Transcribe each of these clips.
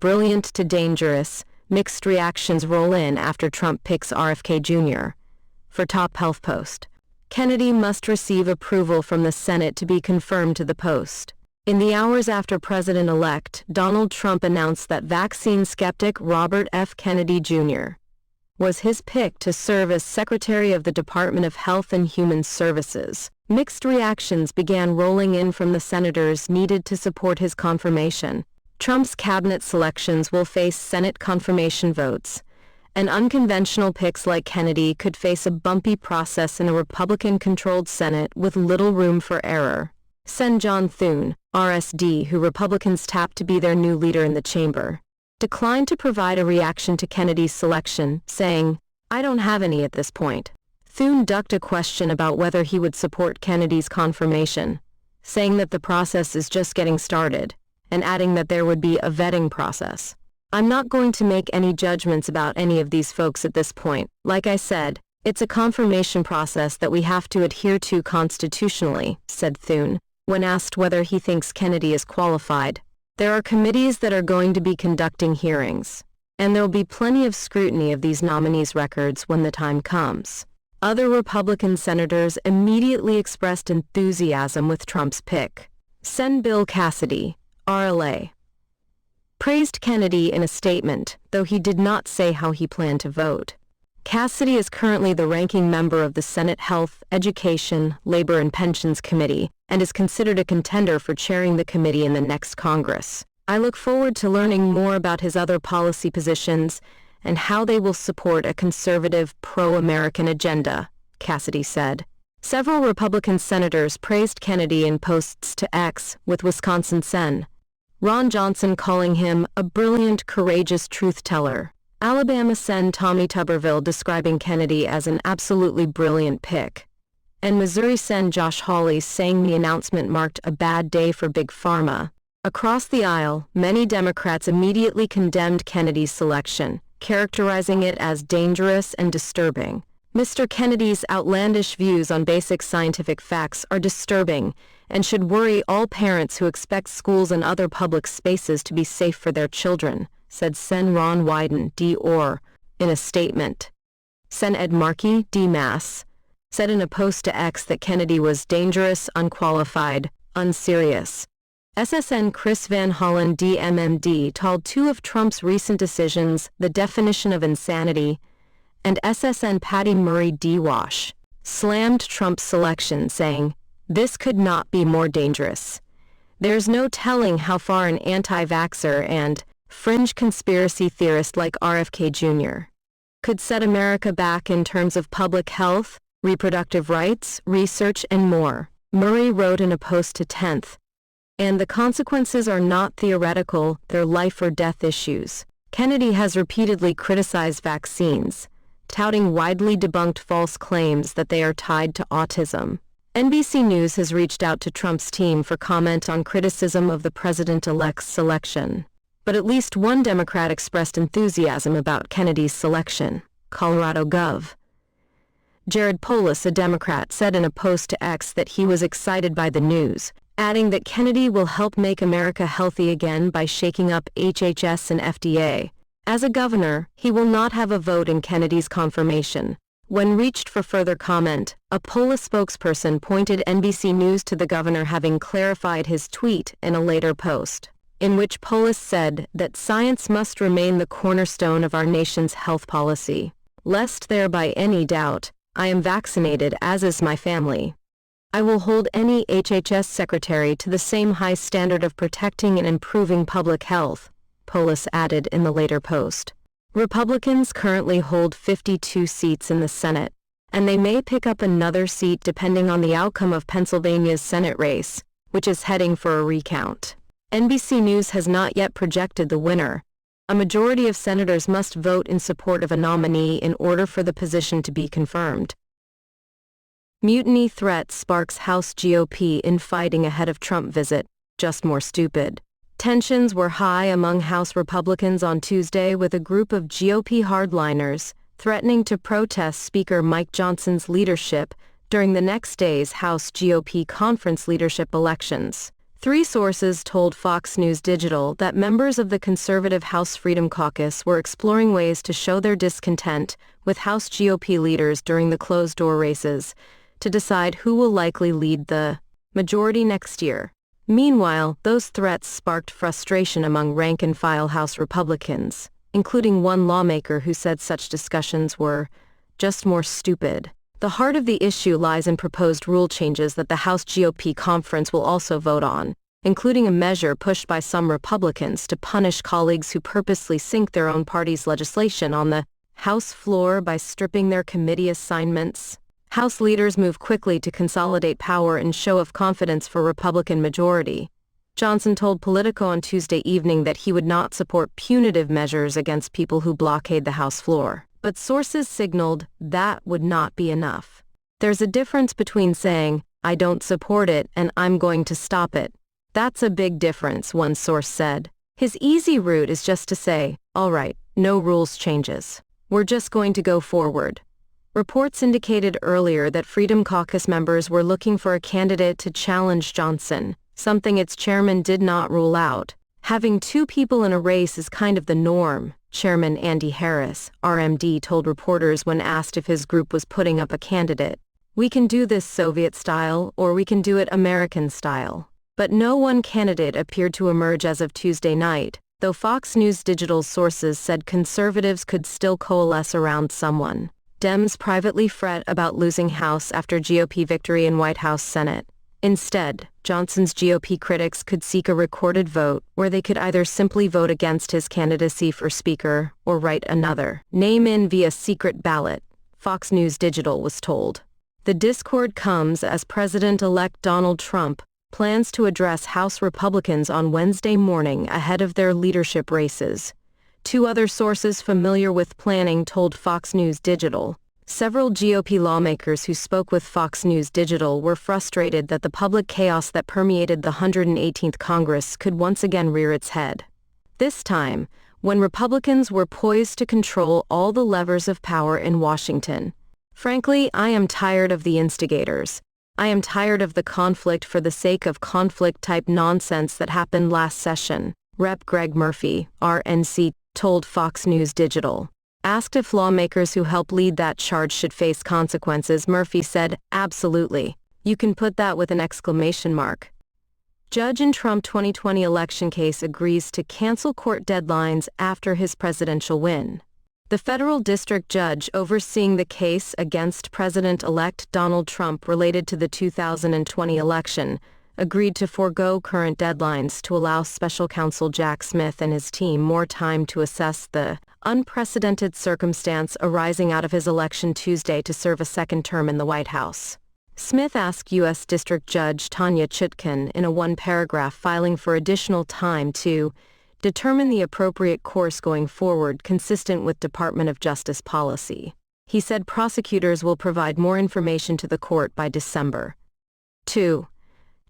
brilliant to dangerous, mixed reactions roll in after Trump picks RFK Jr. for top health post. Kennedy must receive approval from the Senate to be confirmed to the post. In the hours after President-elect Donald Trump announced that vaccine skeptic Robert F. Kennedy Jr. was his pick to serve as Secretary of the Department of Health and Human Services, mixed reactions began rolling in from the senators needed to support his confirmation. Trump's cabinet selections will face Senate confirmation votes, and unconventional picks like Kennedy could face a bumpy process in a Republican-controlled Senate with little room for error. Sen. John Thune, RSD, who Republicans tapped to be their new leader in the chamber, declined to provide a reaction to Kennedy's selection, saying, "I don't have any at this point." Thune ducked a question about whether he would support Kennedy's confirmation, saying that the process is just getting started, and adding that there would be a vetting process. "I'm not going to make any judgments about any of these folks at this point. Like I said, it's a confirmation process that we have to adhere to constitutionally," said Thune, when asked whether he thinks Kennedy is qualified. "There are committees that are going to be conducting hearings, and there'll be plenty of scrutiny of these nominees' records when the time comes." Other Republican senators immediately expressed enthusiasm with Trump's pick. Sen. Bill Cassidy, RLA, praised Kennedy in a statement, though he did not say how he planned to vote. Cassidy is currently the ranking member of the Senate Health, Education, Labor and Pensions Committee, and is considered a contender for chairing the committee in the next Congress. "I look forward to learning more about his other policy positions and how they will support a conservative, pro-American agenda," Cassidy said. Several Republican senators praised Kennedy in posts to X, with Wisconsin Sen. Ron Johnson calling him a brilliant, courageous truth-teller. Alabama Sen. Tommy Tuberville describing Kennedy as an absolutely brilliant pick. And Missouri Sen. Josh Hawley saying the announcement marked a bad day for Big Pharma. Across the aisle, many Democrats immediately condemned Kennedy's selection, characterizing it as dangerous and disturbing. Mr. Kennedy's outlandish views on basic scientific facts are disturbing and should worry all parents who expect schools and other public spaces to be safe for their children, said Sen. Ron Wyden, D.O.R., in a statement. Sen. Ed Markey, D.Mass., said in a post to X that Kennedy was dangerous, unqualified, unserious. SSN Chris Van Hollen, DMMD, called two of Trump's recent decisions the definition of insanity, and SSN Patty Murray D. Wash slammed Trump's selection, saying, "This could not be more dangerous. There's no telling how far an anti-vaxxer and fringe conspiracy theorist like RFK Jr. could set America back in terms of public health, reproductive rights, research, and more," Murray wrote in a post to 10th. "And the consequences are not theoretical, they're life or death issues." Kennedy has repeatedly criticized vaccines, touting widely debunked false claims that they are tied to autism. NBC News has reached out to Trump's team for comment on criticism of the president-elect's selection. But at least one Democrat expressed enthusiasm about Kennedy's selection. Colorado Gov. Jared Polis, a Democrat, said in a post to X that he was excited by the news, adding that Kennedy will help make America healthy again by shaking up HHS and FDA. As a governor, he will not have a vote in Kennedy's confirmation. When reached for further comment, a Polis spokesperson pointed NBC News to the governor having clarified his tweet in a later post, in which Polis said that science must remain the cornerstone of our nation's health policy. "Lest there by any doubt, I am vaccinated, as is my family. I will hold any HHS secretary to the same high standard of protecting and improving public health," Polis added in the later post. Republicans currently hold 52 seats in the Senate, and they may pick up another seat depending on the outcome of Pennsylvania's Senate race, which is heading for a recount. NBC News has not yet projected the winner. A majority of senators must vote in support of a nominee in order for the position to be confirmed. Mutiny threat sparks House GOP infighting ahead of Trump visit, just more stupid. Tensions were high among House Republicans on Tuesday, with a group of GOP hardliners threatening to protest Speaker Mike Johnson's leadership during the next day's House GOP conference leadership elections. Three sources told Fox News Digital that members of the conservative House Freedom Caucus were exploring ways to show their discontent with House GOP leaders during the closed-door races to decide who will likely lead the majority next year. Meanwhile, those threats sparked frustration among rank-and-file House Republicans, including one lawmaker who said such discussions were just more stupid. The heart of the issue lies in proposed rule changes that the House GOP conference will also vote on, including a measure pushed by some Republicans to punish colleagues who purposely sink their own party's legislation on the House floor by stripping their committee assignments. House leaders move quickly to consolidate power in show of confidence for Republican majority. Johnson told Politico on Tuesday evening that he would not support punitive measures against people who blockade the House floor. But sources signaled that would not be enough. There's a difference between saying, "I don't support it," and "I'm going to stop it." That's a big difference, one source said. His easy route is just to say, "All right, no rules changes. We're just going to go forward." Reports indicated earlier that Freedom Caucus members were looking for a candidate to challenge Johnson, something its chairman did not rule out. Having two people in a race is kind of the norm, Chairman Andy Harris, RMD, told reporters when asked if his group was putting up a candidate. "We can do this Soviet style or we can do it American style." But no one candidate appeared to emerge as of Tuesday night, though Fox News Digital sources said conservatives could still coalesce around someone. Dems privately fret about losing House after GOP victory in White House Senate. Instead, Johnson's GOP critics could seek a recorded vote where they could either simply vote against his candidacy for Speaker or write another name in via secret ballot, Fox News Digital was told. The discord comes as President-elect Donald Trump plans to address House Republicans on Wednesday morning ahead of their leadership races. Two other sources familiar with planning told Fox News Digital. Several GOP lawmakers who spoke with Fox News Digital were frustrated that the public chaos that permeated the 118th Congress could once again rear its head. This time, when Republicans were poised to control all the levers of power in Washington. "Frankly, I am tired of the instigators. I am tired of the conflict for the sake of conflict type nonsense that happened last session," Rep. Greg Murphy, RNC, told Fox News Digital. Asked if lawmakers who help lead that charge should face consequences, Murphy said, "Absolutely. You can put that with an exclamation mark." Judge in Trump 2020 election case agrees to cancel court deadlines after his presidential win. The federal district judge overseeing the case against President-elect Donald Trump related to the 2020 election agreed to forego current deadlines to allow special counsel Jack Smith and his team more time to assess the unprecedented circumstance arising out of his election Tuesday to serve a second term in the White House. Smith asked U.S. District Judge Tanya Chutkan in a one-paragraph filing for additional time to determine the appropriate course going forward consistent with Department of Justice policy. He said prosecutors will provide more information to the court by December. 2.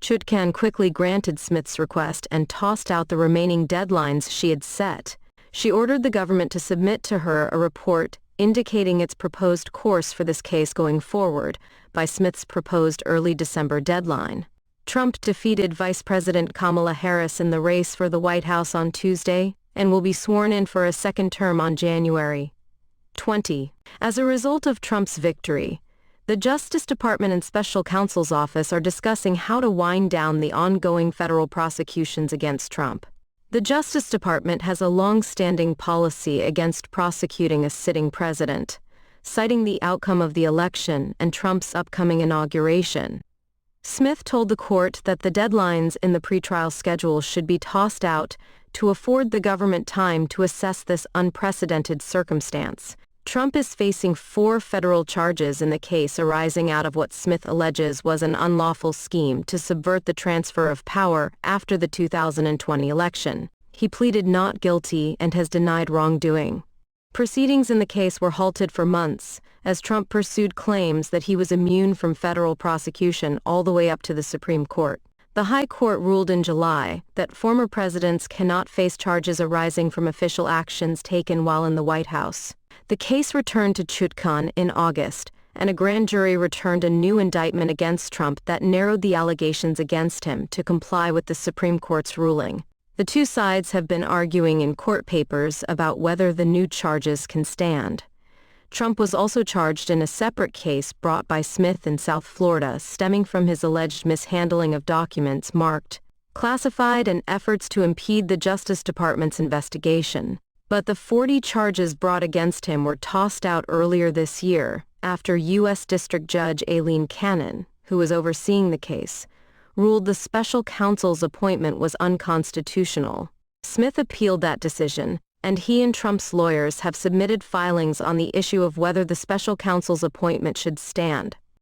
Chutkan quickly granted Smith's request and tossed out the remaining deadlines she had set. She ordered the government to submit to her a report indicating its proposed course for this case going forward by Smith's proposed early December deadline. Trump defeated Vice President Kamala Harris in the race for the White House on Tuesday and will be sworn in for a second term on January 20. As a result of Trump's victory, the Justice Department and Special Counsel's Office are discussing how to wind down the ongoing federal prosecutions against Trump. The Justice Department has a long-standing policy against prosecuting a sitting president, citing the outcome of the election and Trump's upcoming inauguration. Smith told the court that the deadlines in the pretrial schedule should be tossed out to afford the government time to assess this unprecedented circumstance. Trump is facing 4 federal charges in the case arising out of what Smith alleges was an unlawful scheme to subvert the transfer of power after the 2020 election. He pleaded not guilty and has denied wrongdoing. Proceedings in the case were halted for months, as Trump pursued claims that he was immune from federal prosecution all the way up to the Supreme Court. The High Court ruled in July that former presidents cannot face charges arising from official actions taken while in the White House. The case returned to Chutkan in August, and a grand jury returned a new indictment against Trump that narrowed the allegations against him to comply with the Supreme Court's ruling. The two sides have been arguing in court papers about whether the new charges can stand. Trump was also charged in a separate case brought by Smith in South Florida stemming from his alleged mishandling of documents marked classified and efforts to impede the Justice Department's investigation. But the 40 charges brought against him were tossed out earlier this year after U.S. District Judge Aileen Cannon, who was overseeing the case, ruled the special counsel's appointment was unconstitutional. Smith appealed that decision, and he and Trump's lawyers have submitted filings on the issue of whether the special counsel's appointment should stand.